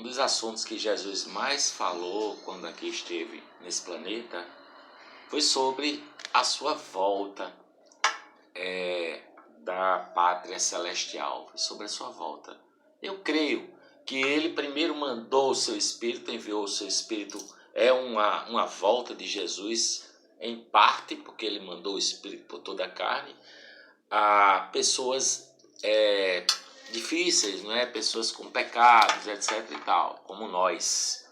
dos assuntos que Jesus mais falou quando aqui esteve nesse planeta foi sobre a sua volta da pátria celestial, foi sobre a sua volta. Eu creio que ele primeiro mandou o seu Espírito, enviou o seu Espírito, é uma volta de Jesus, em parte, porque ele mandou o Espírito por toda a carne, a pessoas difíceis, não é? Pessoas com pecados, etc e tal, como nós.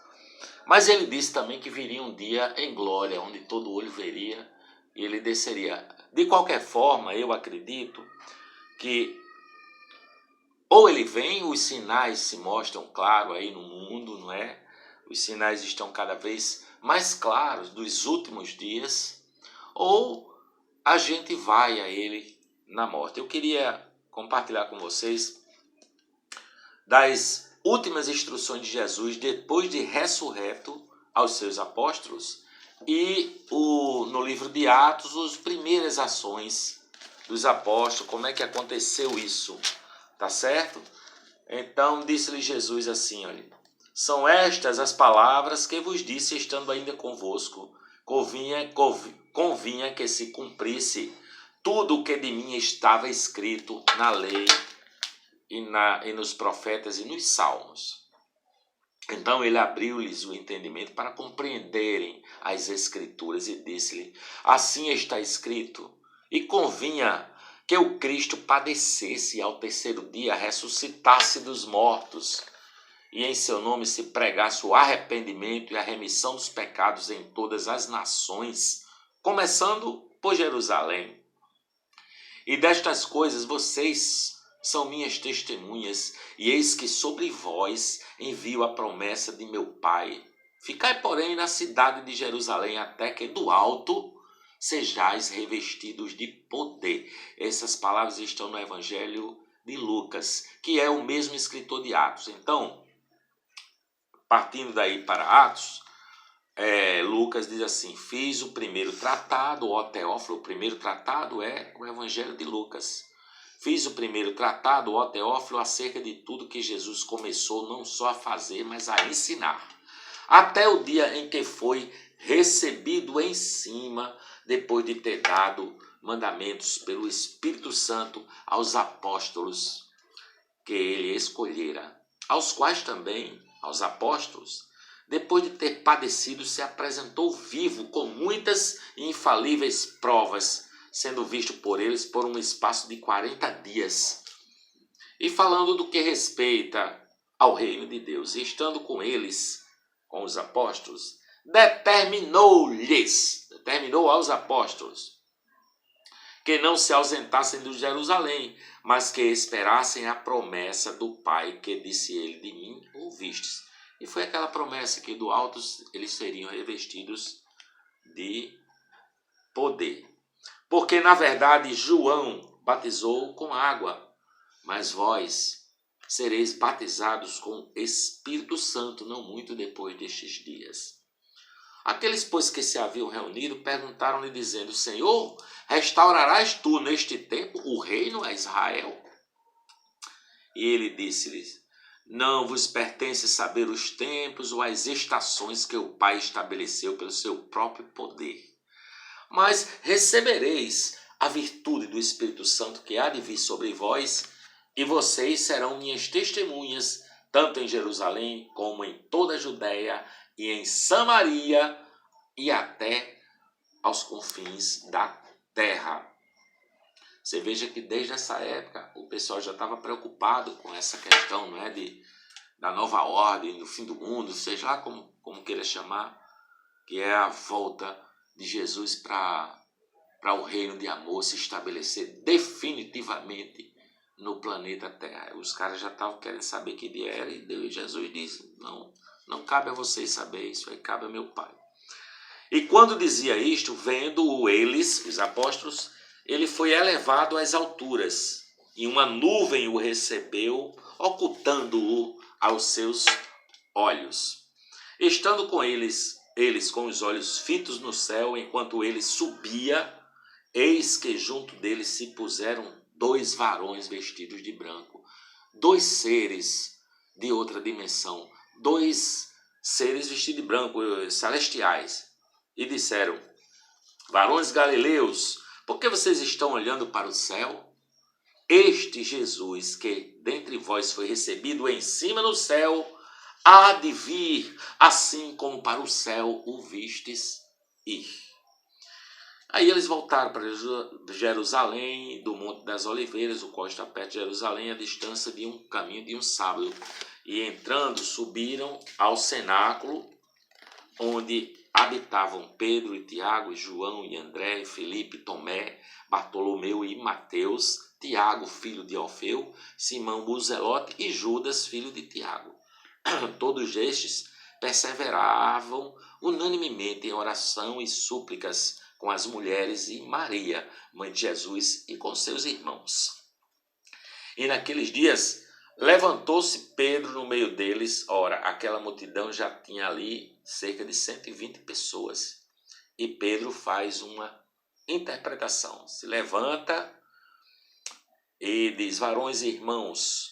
Mas ele disse também que viria um dia em glória, onde todo olho veria e ele desceria. De qualquer forma, eu acredito que ou ele vem, os sinais se mostram claros aí no mundo, não é? Os sinais estão cada vez mais claros dos últimos dias, ou a gente vai a ele na morte. Eu queria compartilhar com vocês das últimas instruções de Jesus depois de ressurreto aos seus apóstolos e no livro de Atos, as primeiras ações dos apóstolos, como é que aconteceu isso, tá certo? Então disse-lhe Jesus assim, olha, são estas as palavras que vos disse estando ainda convosco, convinha que se cumprisse tudo o que de mim estava escrito na lei e nos profetas e nos salmos. Então ele abriu-lhes o entendimento para compreenderem as escrituras e disse-lhe, assim está escrito, e convinha que o Cristo padecesse e ao terceiro dia ressuscitasse dos mortos, e em seu nome se pregasse o arrependimento e a remissão dos pecados em todas as nações, começando por Jerusalém. E destas coisas vocês são minhas testemunhas, e eis que sobre vós envio a promessa de meu Pai. Ficai, porém, na cidade de Jerusalém, até que do alto sejais revestidos de poder. Essas palavras estão no Evangelho de Lucas, que é o mesmo escritor de Atos. Então, partindo daí para Atos, Lucas diz assim, fiz o primeiro tratado, ó Teófilo, o primeiro tratado é o Evangelho de Lucas. Fiz o primeiro tratado, ó Teófilo, acerca de tudo que Jesus começou não só a fazer, mas a ensinar, até o dia em que foi recebido em cima, depois de ter dado mandamentos pelo Espírito Santo aos apóstolos que ele escolhera, aos quais também, aos apóstolos, depois de ter padecido, se apresentou vivo com muitas e infalíveis provas, sendo visto por eles por um espaço de 40 dias. E falando do que respeita ao reino de Deus, e estando com eles, com os apóstolos, determinou aos apóstolos, que não se ausentassem de Jerusalém, mas que esperassem a promessa do Pai, que disse ele, de mim ouvistes. E foi aquela promessa que do alto eles seriam revestidos de poder. Porque, na verdade, João batizou com água, mas vós sereis batizados com Espírito Santo, não muito depois destes dias. Aqueles, pois, que se haviam reunido, perguntaram-lhe, dizendo, Senhor, restaurarás tu neste tempo o reino a Israel? E ele disse-lhes, não vos pertence saber os tempos ou as estações que o Pai estabeleceu pelo seu próprio poder. Mas recebereis a virtude do Espírito Santo que há de vir sobre vós, e vocês serão minhas testemunhas, tanto em Jerusalém como em toda a Judéia e em Samaria e até aos confins da terra. Você veja que desde essa época o pessoal já estava preocupado com essa questão, não é, da nova ordem, do fim do mundo, seja lá como queira chamar, que é a volta de Jesus para o reino de amor se estabelecer definitivamente no planeta Terra. Os caras já estavam querendo saber que dia era e Jesus disse, não cabe a vocês saber isso, aí cabe a meu Pai. E quando dizia isto, vendo eles, os apóstolos, ele foi elevado às alturas, e uma nuvem o recebeu, ocultando-o aos seus olhos. Estando com eles com os olhos fitos no céu, enquanto ele subia, eis que junto dele se puseram 2 varões vestidos de branco, 2 seres de outra dimensão, dois seres vestidos de branco, celestiais, e disseram: varões galileus, por que vocês estão olhando para o céu? Este Jesus que dentre vós foi recebido em cima no céu, há de vir, assim como para o céu o vistes ir. Aí eles voltaram para Jerusalém, do Monte das Oliveiras, o qual está perto de Jerusalém, a distância de um caminho de um sábado. E entrando, subiram ao cenáculo, onde habitavam Pedro e Tiago, e João e André, e Filipe, Tomé, Bartolomeu e Mateus, Tiago, filho de Alfeu, Simão o Zelote e Judas, filho de Tiago. Todos estes perseveravam unanimemente em oração e súplicas com as mulheres e Maria, mãe de Jesus, e com seus irmãos. E naqueles dias levantou-se Pedro no meio deles. Ora, aquela multidão já tinha ali cerca de 120 pessoas. E Pedro faz uma interpretação. Se levanta e diz: varões e irmãos,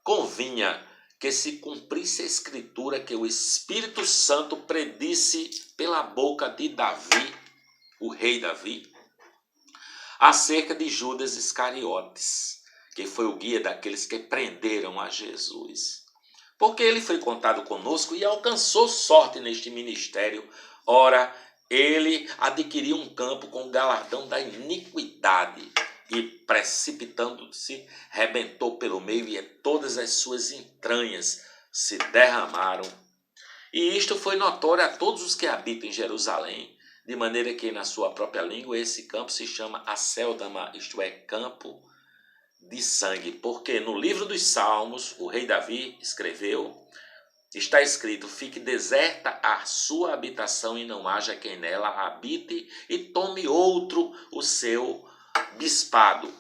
convinha que se cumprisse a escritura que o Espírito Santo predisse pela boca de Davi, o rei Davi, acerca de Judas Iscariotes, que foi o guia daqueles que prenderam a Jesus. Porque ele foi contado conosco e alcançou sorte neste ministério. Ora, ele adquiriu um campo com o galardão da iniquidade e, precipitando-se, rebentou pelo meio e todas as suas entranhas se derramaram. E isto foi notório a todos os que habitam em Jerusalém, de maneira que na sua própria língua esse campo se chama Acéldama, isto é, campo de sangue, porque no livro dos Salmos, o rei Davi escreveu, está escrito: fique deserta a sua habitação e não haja quem nela habite, e tome outro o seu bispado.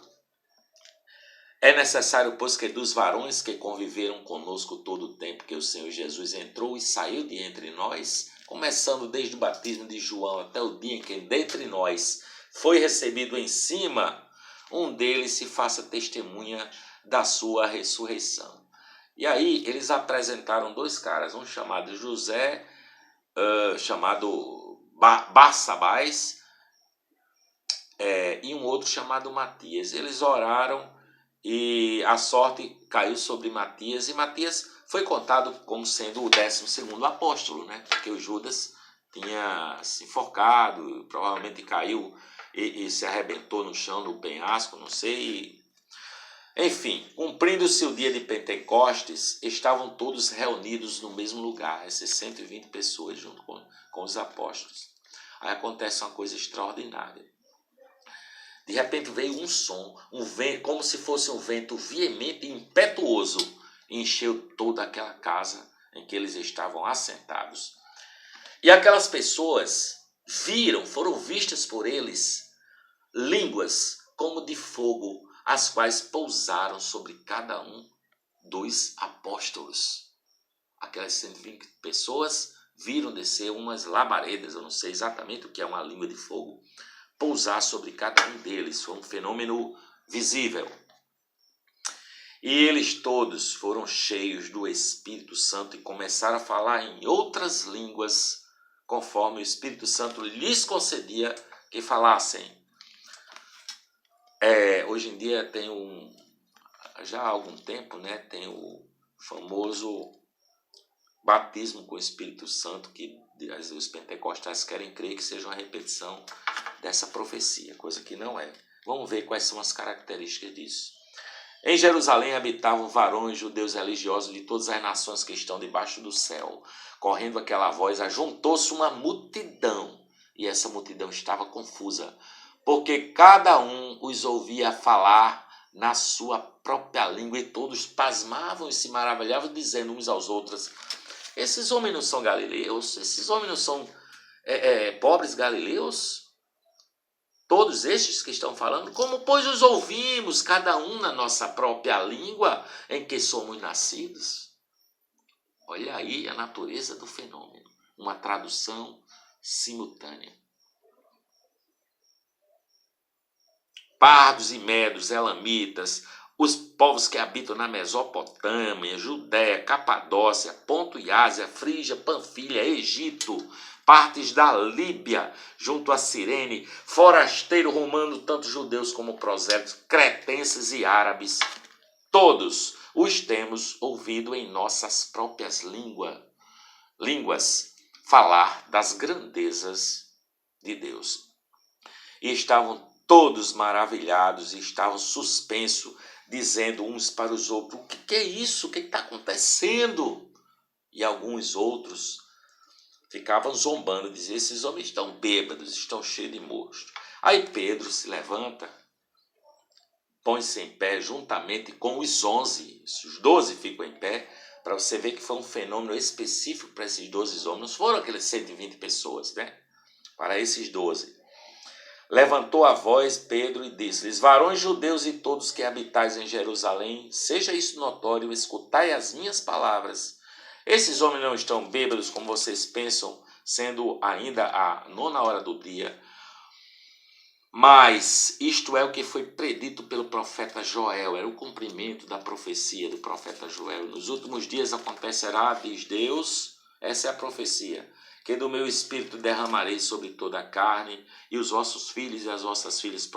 É necessário, pois, que dos varões que conviveram conosco todo o tempo que o Senhor Jesus entrou e saiu de entre nós, começando desde o batismo de João até o dia em que dentre nós foi recebido em cima, um deles se faça testemunha da sua ressurreição. E aí eles apresentaram dois caras, um chamado José, chamado Barsabás, e um outro chamado Matias. Eles oraram e a sorte caiu sobre Matias, e Matias foi contado como sendo o 12º apóstolo, né? Porque o Judas tinha se enforcado, provavelmente caiu e se arrebentou no chão do penhasco, não sei. Enfim, cumprindo-se o dia de Pentecostes, estavam todos reunidos no mesmo lugar, essas 120 pessoas junto com os apóstolos. Aí acontece uma coisa extraordinária. De repente veio um som, um vento, como se fosse um vento veemente e impetuoso, e encheu toda aquela casa em que eles estavam assentados. E aquelas pessoas foram vistas por eles, línguas como de fogo, as quais pousaram sobre cada um dos apóstolos. Aquelas 120 pessoas viram descer umas labaredas, eu não sei exatamente o que é uma língua de fogo, pousar sobre cada um deles. Foi um fenômeno visível. E eles todos foram cheios do Espírito Santo e começaram a falar em outras línguas, conforme o Espírito Santo lhes concedia que falassem. Hoje em dia tem já há algum tempo, né, tem o famoso batismo com o Espírito Santo, que os pentecostais querem crer que seja uma repetição dessa profecia, coisa que não é. Vamos ver quais são as características disso. Em Jerusalém habitavam varões judeus religiosos de todas as nações que estão debaixo do céu. Correndo aquela voz, ajuntou-se uma multidão, e essa multidão estava confusa, porque cada um os ouvia falar na sua própria língua, e todos pasmavam e se maravilhavam, dizendo uns aos outros: esses homens não são galileus? Esses homens não são pobres galileus? Todos estes que estão falando, como pois os ouvimos, cada um na nossa própria língua em que somos nascidos? Olha aí a natureza do fenômeno, uma tradução simultânea. Pardos e medos, elamitas, os povos que habitam na Mesopotâmia, Judéia, Capadócia, Ponto e Ásia, Frígia, Panfilha, Egito, partes da Líbia, junto a Cirene, forasteiro romano, tanto judeus como prosélitos, cretenses e árabes, todos os temos ouvido em nossas próprias línguas falar das grandezas de Deus. E estavam todos maravilhados e estavam suspensos, dizendo uns para os outros: o que é isso? O que está acontecendo? E alguns outros ficavam zombando, diziam: esses homens estão bêbados, estão cheios de mosto. Aí Pedro se levanta, põe-se em pé juntamente com os 11, os 12 ficam em pé, para você ver que foi um fenômeno específico para esses 12 homens, não foram aqueles 120 pessoas, né? Para esses 12. Levantou a voz Pedro e disse-lhes: varões judeus e todos que habitais em Jerusalém, seja isso notório, escutai as minhas palavras. Esses homens não estão bêbados como vocês pensam, sendo ainda a 9h do dia. Mas isto é o que foi predito pelo profeta Joel, era o cumprimento da profecia do profeta Joel. Nos últimos dias acontecerá, diz Deus, essa é a profecia, que do meu espírito derramarei sobre toda a carne, e os vossos filhos e as vossas filhas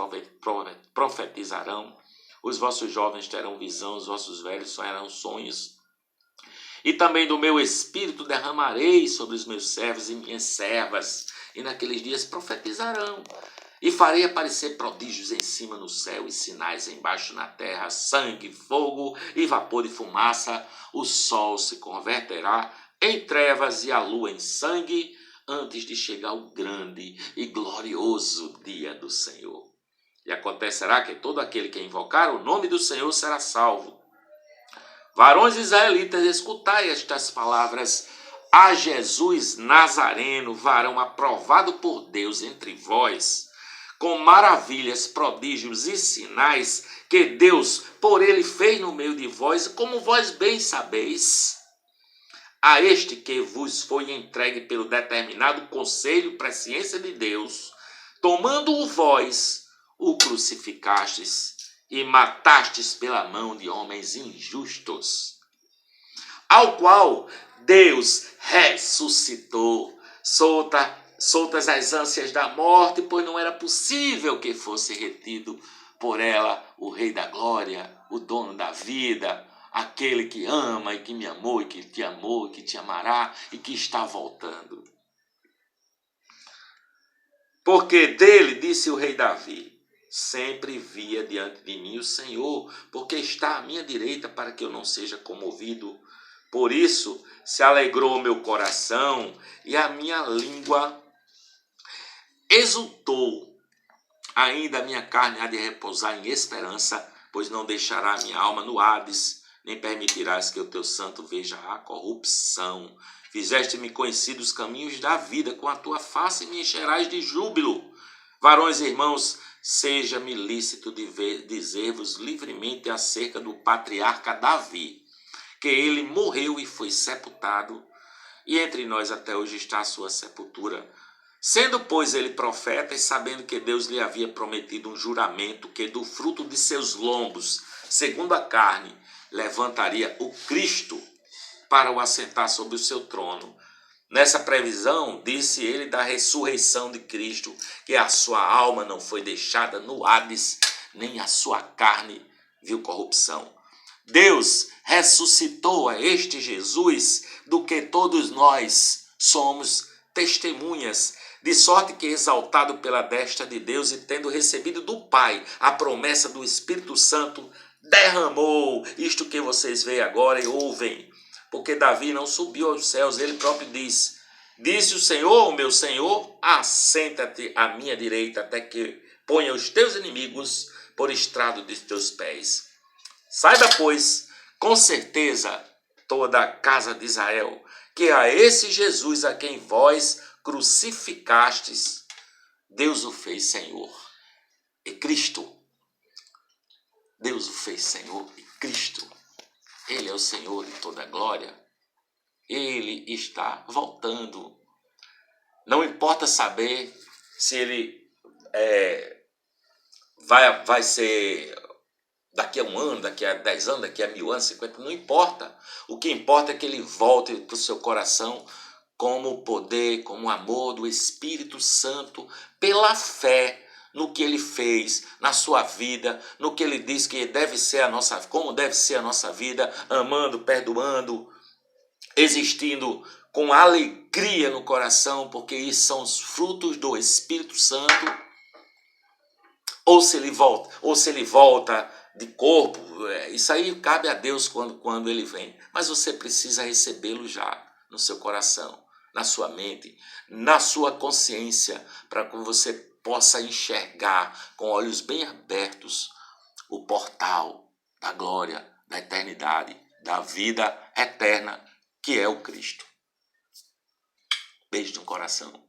profetizarão, os vossos jovens terão visão, os vossos velhos sonharão sonhos. E também do meu espírito derramarei sobre os meus servos e minhas servas, e naqueles dias profetizarão. E farei aparecer prodígios em cima no céu e sinais embaixo na terra, sangue, fogo e vapor e fumaça. O sol se converterá em trevas e a lua em sangue, antes de chegar o grande e glorioso dia do Senhor. E acontecerá que todo aquele que invocar o nome do Senhor será salvo. Varões israelitas, escutai estas palavras: a Jesus Nazareno, varão aprovado por Deus entre vós, com maravilhas, prodígios e sinais que Deus por ele fez no meio de vós, como vós bem sabeis. A este que vos foi entregue pelo determinado conselho, presciência de Deus, tomando-o vós, o crucificastes e matastes pela mão de homens injustos, ao qual Deus ressuscitou, soltas as ânsias da morte, pois não era possível que fosse retido por ela o Rei da Glória, o dono da vida, aquele que ama e que me amou e que te amará e que está voltando. Porque dele, disse o rei Davi, sempre via diante de mim o Senhor, porque está à minha direita para que eu não seja comovido. Por isso se alegrou o meu coração e a minha língua exultou. Ainda a minha carne há de repousar em esperança, pois não deixará a minha alma no Hades, nem permitirás que o teu santo veja a corrupção. Fizeste-me conhecer os caminhos da vida, com a tua face me encherás de júbilo. Varões e irmãos, seja-me lícito dizer-vos livremente acerca do patriarca Davi, que ele morreu e foi sepultado, e entre nós até hoje está a sua sepultura. Sendo, pois, ele profeta, e sabendo que Deus lhe havia prometido um juramento, que do fruto de seus lombos, segundo a carne, levantaria o Cristo para o assentar sobre o seu trono. Nessa previsão, disse ele da ressurreição de Cristo, que a sua alma não foi deixada no Hades, nem a sua carne viu corrupção. Deus ressuscitou a este Jesus, do que todos nós somos testemunhas, de sorte que, exaltado pela destra de Deus e tendo recebido do Pai a promessa do Espírito Santo, derramou isto que vocês veem agora e ouvem. Porque Davi não subiu aos céus, ele próprio diz: disse o Senhor, o meu Senhor, assenta-te à minha direita, até que ponha os teus inimigos por estrado de teus pés. Saiba, pois, com certeza, toda a casa de Israel, que a esse Jesus a quem vós crucificastes, Deus o fez Senhor e Cristo. Deus o fez Senhor e Cristo. Ele é o Senhor de toda a glória. Ele está voltando. Não importa saber se ele vai ser daqui a 1 ano, daqui a 10 anos, daqui a 1000 anos, 50, não importa. O que importa é que ele volte para o seu coração como o poder, como o amor do Espírito Santo, pela fé no que ele fez na sua vida, no que ele diz que deve ser a nossa, como deve ser a nossa vida, amando, perdoando, existindo com alegria no coração, porque isso são os frutos do Espírito Santo. Ou se ele volta de corpo, isso aí cabe a Deus quando ele vem. Mas você precisa recebê-lo já no seu coração, na sua mente, na sua consciência, para que você possa enxergar com olhos bem abertos o portal da glória, da eternidade, da vida eterna, que é o Cristo. Beijo no coração.